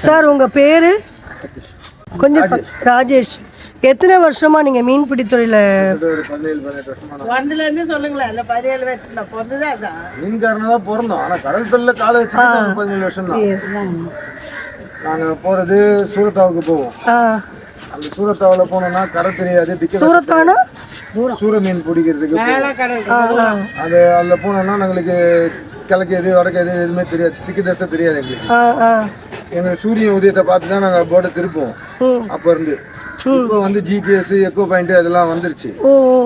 Sir உங்க பேரு? கொஞ்சம் ராஜேஷ். எத்தனை வருஷமா நீங்க மீன்பிடி தொழில? வந்ததுலேருந்து சொல்லுங்களேன். இல்லை 17 வருஷம் தான் பிறந்ததே. அதான் மீன்காரனா தான் பிறந்தோம். ஆனால் கடல் தொழில காலை வச்சு 17 வருஷம் தான். நாங்கள் போகிறது சூரத்தாவுக்கு போவோம். அந்த சூரத்தாவில் போனோம்னா கரை தெரியாது. சூரத்தானா? சூர மீன் பிடிக்கிறதுக்கு அது அதில் போனோம்னா எங்களுக்கு கிழக்கு எது வடக்கு எது எதுவுமே தெரியாது. திக்கு தசை தெரியாது எங்களுக்கு. எங்கள் சூரிய உதயத்தை பார்த்து தான் நாங்கள் போட்டை திருப்போம். அப்போ இருந்து இப்போ வந்து ஜிபிஎஸ் எக்கோ பாயிண்ட் அதெல்லாம் வந்துருச்சு.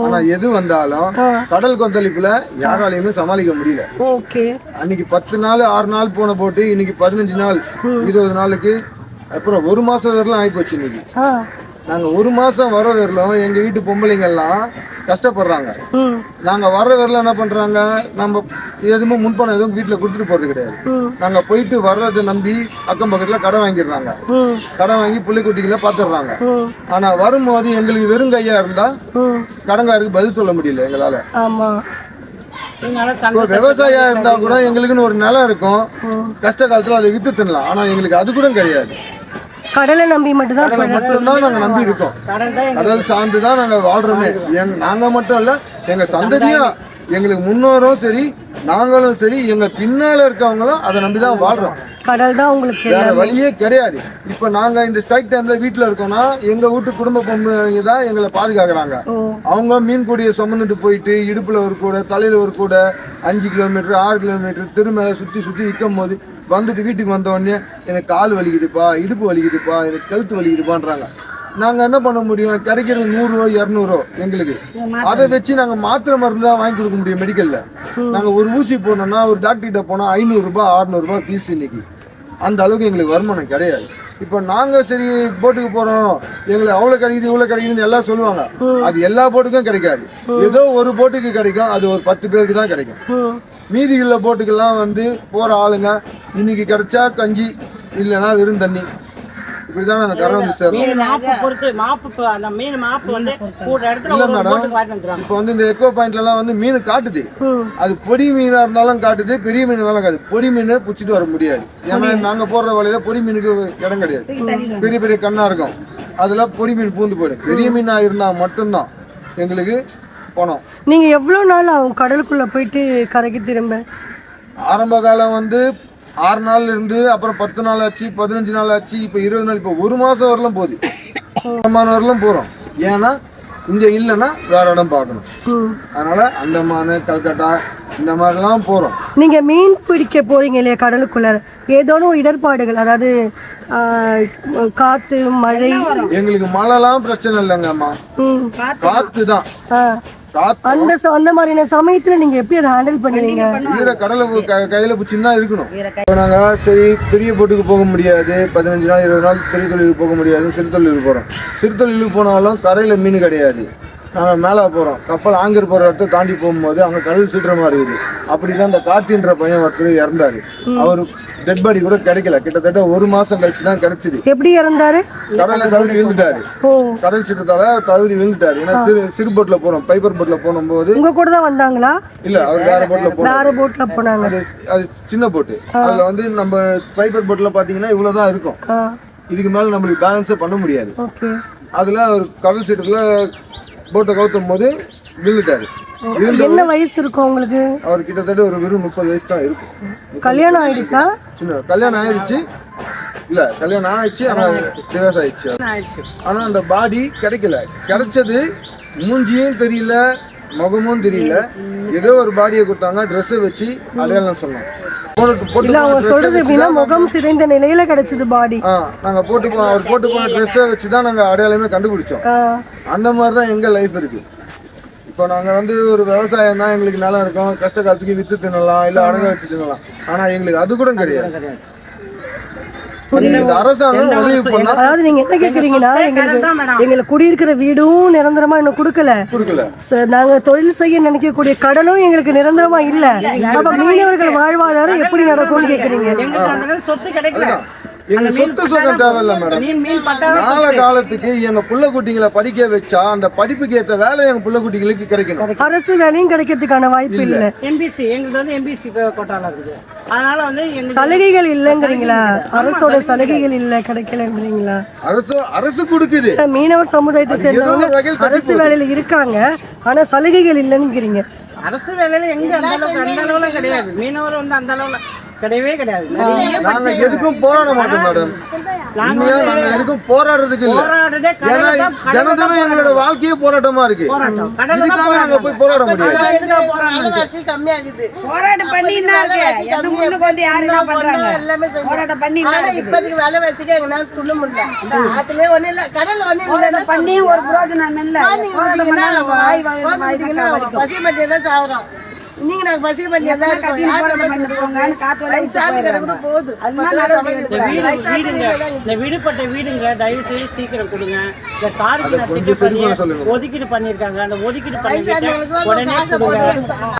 ஆனா எது வந்தாலும் கடல் கொந்தளிப்புல யாராலையுமே சமாளிக்க முடியல. அன்னைக்கு 10 நாள் 6 நாள் போன போட்டு இன்னைக்கு 15 நாள் 20 நாளுக்கு அப்புறம் 1 மாசம் வரலாம் ஆயிப்போச்சு. இன்னைக்கு நாங்க 1 மாசம் வர வரலாம் எங்க வீட்டு பொம்பளைங்க எல்லாம் கஷ்டப்படுறாங்க. நாங்க வர்ற வரல என்ன பண்றாங்க, நம்ம எதுவுமே முன்பணம் எதுவும் வீட்டுல கொடுத்துட்டு போறது கிடையாது. நாங்க போயிட்டு வர்றதை நம்பி அக்கம் பக்கத்துல கடை வாங்கிடுறாங்க. கடை வாங்கி புள்ளைக்குட்டிகளை பாத்துடுறாங்க. ஆனா வரும்போது எங்களுக்கு வெறும் கையா இருந்தா கடங்காருக்கு பதில் சொல்ல முடியல எங்களால. விவசாயியா இருந்தா கூட எங்களுக்குன்னு ஒரு நிலம் இருக்கும். கஷ்ட காலத்துல அதை வித்து தின்னலாம். ஆனா எங்களுக்கு அது கூட கிடையாது. கடலை நம்பி மட்டும்தான் நாங்க நம்பி இருக்கோம். கடல் சார்ந்து தான் நாங்க வாழ்றோமே. நாங்க மட்டும் இல்ல, எங்க சந்ததியும், எங்களுக்கு முன்னோரும் சரி, நாங்களும் சரி, எங்க பின்னால இருக்கவங்களும் அதை நம்பிதான் வாழ்றோம். கடல் தான் உங்களுக்கு வேற வழியே கிடையாது. இப்ப நாங்க இந்த ஸ்ட்ரைக் டைம்ல வீட்டுல இருக்கோம்னா எங்க வீட்டு குடும்ப பொம்பளைங்க தான் எங்களை பாதுகாக்கிறாங்க. அவங்க மீன் கூடிய சுமந்துட்டு போயிட்டு இடுப்புல ஒரு கூட தலையில ஒரு கூட 5 கிலோமீட்டர் 6 கிலோமீட்டர் திருமேல சுத்தி சுத்தி நிற்கும் போது வந்துட்டு வீட்டுக்கு வந்த உடனே எனக்கு கால் வலிக்குதுப்பா, இடுப்பு வலிக்குதுப்பா, எனக்கு கழுத்து வலிக்குதுப்பான்றாங்க. நாங்க என்ன பண்ண முடியும்? கிடைக்கிறது 100 200 எங்களுக்கு. அதை வச்சு நாங்க மாத்திரை மருந்து தான் வாங்கி கொடுக்க முடியும் மெடிக்கல்ல. நாங்க ஒரு ஊசி போனோம்னா ஒரு டாக்டர்கிட்ட போனா 500 ரூபாய் 600 ரூபாய் ஃபீஸ். இன்னைக்கு அந்த அளவுக்கு எங்களுக்கு வருமானம் கிடையாது. இப்போ நாங்க சரி போட்டுக்கு போறோம், எங்களுக்கு அவ்வளவு கிடைக்குது இவ்வளவு கிடைக்குதுன்னு எல்லாம் சொல்லுவாங்க. அது எல்லா போட்டுக்கும் கிடைக்காது. ஏதோ ஒரு போட்டுக்கு கிடைக்கும். அது ஒரு 10 பேருக்கு தான் கிடைக்கும். மீதி உள்ள போட்டுக்கெல்லாம் வந்து போற ஆளுங்க இன்னைக்கு கிடைச்சா கஞ்சி, இல்லைன்னா வெறும் தண்ணி, இப்படிதான் நாங்க கரை வந்து சேர்றோம். இல்ல மேடம், இப்போ வந்து இந்த எக்கோ பாயிண்ட்ல எல்லாம் வந்து மீன் காட்டுது. அது பொடி மீனா இருந்தாலும் காட்டுது, பெரிய மீன் இருந்தாலும் காட்டுது. பொடி மீன் பிடிச்சிட்டு வர முடியாது. ஏன்னா நாங்க போடுற வலையில பொடி மீனுக்கு இடம் கிடையாது. பெரிய பெரிய கண்ணா இருக்கும், அதுல பொடி மீன் பூந்து போயிடும். பெரிய மீனா இருந்தா மட்டும்தான் எங்களுக்கு பணம். நீங்க எவ்வளவு நாள் ஆகும் கடலுக்குள்ள போயிட்டு கரைக்கு திரும்ப? ஆரம்ப காலம் வந்து 6 நாள்ல இருந்து அப்புறம் 10 நாள் ஆச்சு, 15 நாள் ஆச்சு, இப்போ 20 நாள், இப்போ 1 மாசம் வரலாம் போகுது. வரலாம் போறோம். ஏன்னா இங்க இல்லைன்னா வேற இடம் பார்க்கணும். அதனால அந்தமான், கல்கட்டா இந்த மாதிரிலாம் போறோம். நீங்க மீன் பிடிக்க போறீங்க இல்லையா கடலுக்குள்ள, ஏதோனும் இடர்பாடுகள், அதாவது காத்து மழை? எங்களுக்கு மழைலாம் பிரச்சனை இல்லைங்க அம்மா, காத்து தான். அந்த மாதிரியான சமயத்துல நீங்க எப்படி அதை ஹேண்டில் பண்ணுவீங்க? கடலை கையில பிடிச்சின்னா இருக்கணும். நாங்க சரி பெரிய போட்டுக்கு போக முடியாது, 15 நாள் 20 நாள் பெரிய தொழிலுக்கு போக முடியாது, சிறு தொழிலுக்கு போறோம். சிறு தொழிலுக்கு போனாலும் கரையில மீன் கிடையாது. நாங்கள் மேலே போகிறோம், கப்பல் ஆங்கர் போகிற இடத்த தாண்டி போகும்போது அங்கே கடல் சீட்டுற மாதிரி இருக்குது. அப்படிதான் இந்த கார்த்தின்ற பையன் ஒருத்தர் இறந்தாரு. அவர் டெட் பாடி கூட கிடைக்கல. கிட்டத்தட்ட 1 மாசம் கழிச்சு தான் கிடைச்சிது. எப்படி இறந்தாரு? கடல்ல தவறி விழுந்துட்டாரு. கடல் சீற்றத்தால தவறி விழுந்துட்டாரு. ஏன்னா சிறு போட்ல போனோம், பைப்பர் போட்ல போகும்போது. உங்க கூட தான் வந்தாங்களா? இல்ல, அவர் வேற போட்ல போனாரு. வேற போட்ல போனாங்க. அது சின்ன போட்டு. அதுல வந்து நம்ம பைப்பர் போட்ல பாத்தீங்கன்னா இவ்வளவுதான் இருக்கும். இதுக்கு மேல நம்மளுக்கு பேலன்ஸே பண்ண முடியாது. அதுல ஒரு கடல் சீற்றத்துல போட்டை கவுத்தும் போது விழுந்துட்டாரு. என்ன வயசு இருக்கும் உங்களுக்கு? அவர் கிட்டத்தட்ட ஒரு வெறும் 30 வயசு தான் இருக்கும். கல்யாணம் ஆயிடுச்சா? சின்ன கல்யாணம் ஆயிடுச்சு. இல்ல, கல்யாணம் ஆயிடுச்சு, ஆனா டிவோர்ஸ் ஆயிடுச்சு. ஆனா அந்த பாடி கிடைக்கல. கிடைச்சது மூஞ்சியும் தெரியல, முகமும் தெரியல. ஏதோ ஒரு பாடியை கொடுத்தாங்க, ட்ரெஸ்ஸை வச்சு அடையாளம் சொன்னோம். முகம் சிதைந்த நிலையில கிடைச்சது பாடி. நாங்க அவர் போட்டு போன ட்ரெஸ்ஸை வச்சுதான் நாங்க அடையாளமே கண்டுபிடிச்சோம். அந்த மாதிரிதான் எங்க லைஃப் இருக்கு. இப்போ நாங்க வந்து ஒரு விவசாயம் தான், எங்களுக்கு நிலம் இருக்கும், கஷ்ட காலத்துக்கு வித்து தின்னலாம், இல்ல அடங்க வச்சு தின்னலாம். ஆனா எங்களுக்கு அது கூட கிடையாது. அரசாங்கம் உதவி பண்ணா, அதாவது நீங்க என்ன கேக்குறீங்கன்னா, எங்களுக்கு குடியிருக்கிற வீடும் நிரந்தரமா இன்னும் கொடுக்கல சார். நாங்க தொழில் செய்ய நினைக்கக்கூடிய கடலும் எங்களுக்கு நிரந்தரமா இல்ல. அப்ப மீனவர்கள் வாழ்வாதாரம் எப்படி நடக்கும்னு கேக்குறீங்க? எங்க சொத்து சுகம் தேவையில்ல மேடம். நாள காலத்துக்கு எங்க புள்ள குட்டிங்களை படிக்க வச்சா அந்த படிப்புக்கு ஏற்ற வேலை எங்க புள்ள குட்டிகளுக்கு கிடைக்கணும். அரசு வேலையும் கிடைக்கிறதுக்கான வாய்ப்பு இல்ல. எம்பிசி எங்களுக்கு வந்து எம்பிசி கோட்டால இருக்குது. அதனால வந்து எங்களுக்கு சலுகைகள் இல்லைங்கிறீங்களா? அரசோட சலுகைகள் இல்ல, கிடைக்கலங்கிறீங்களா? அரசு கொடுக்குது. மீனவர் சமுதாயத்தை சேர்ந்தவங்க அரசு வேலையில இருக்காங்க, ஆனா சலுகைகள் இல்லைங்கிறீங்க. அரசு வேலையில எங்க அந்த அளவுல கிடையாது. மீனவர் வந்து அந்த அளவுல கிடையவே கிடையாது. நாங்க எதுக்கும் போராட மாட்டோம் மேடம். நாங்க எதுக்கும் போராடுறதுக்கு இல்ல. ஏன்னா தினம் எங்களோட வாழ்க்கையே போராட்டமா இருக்கு. இதுக்காக நாங்க போய் போராட முடியாது. கம்மியாகுது. போராட்டம் பண்ணினா இருக்கு. எந்த முன்னுக்கு வந்து யாரு என்ன பண்றாங்க? போராட்டம் பண்ணினா இருக்கு. இப்போதைக்கு வேலை வச்சுக்க எங்கனால துள்ள முடியல. ஆத்துலயே ஒண்ணு இல்ல, கடல்ல ஒண்ணு இல்ல. பண்ணி ஒரு பிரயோஜனம் இல்ல. போராட்டம் பண்ணா வாய் வாய் பசி பட்டியை தான் சாகுறோம். நீங்க நாங்க பசி பட்டியை தான் போகுது. இந்த விடுபட்ட வீடுங்க தயவு செய்து சீக்கிரம் கொடுங்க. இந்த தாருக்கு ஒதுக்கீடு பண்ணிருக்காங்க, அந்த ஒதுக்கீடு பண்ணி உடனே கொடுங்க.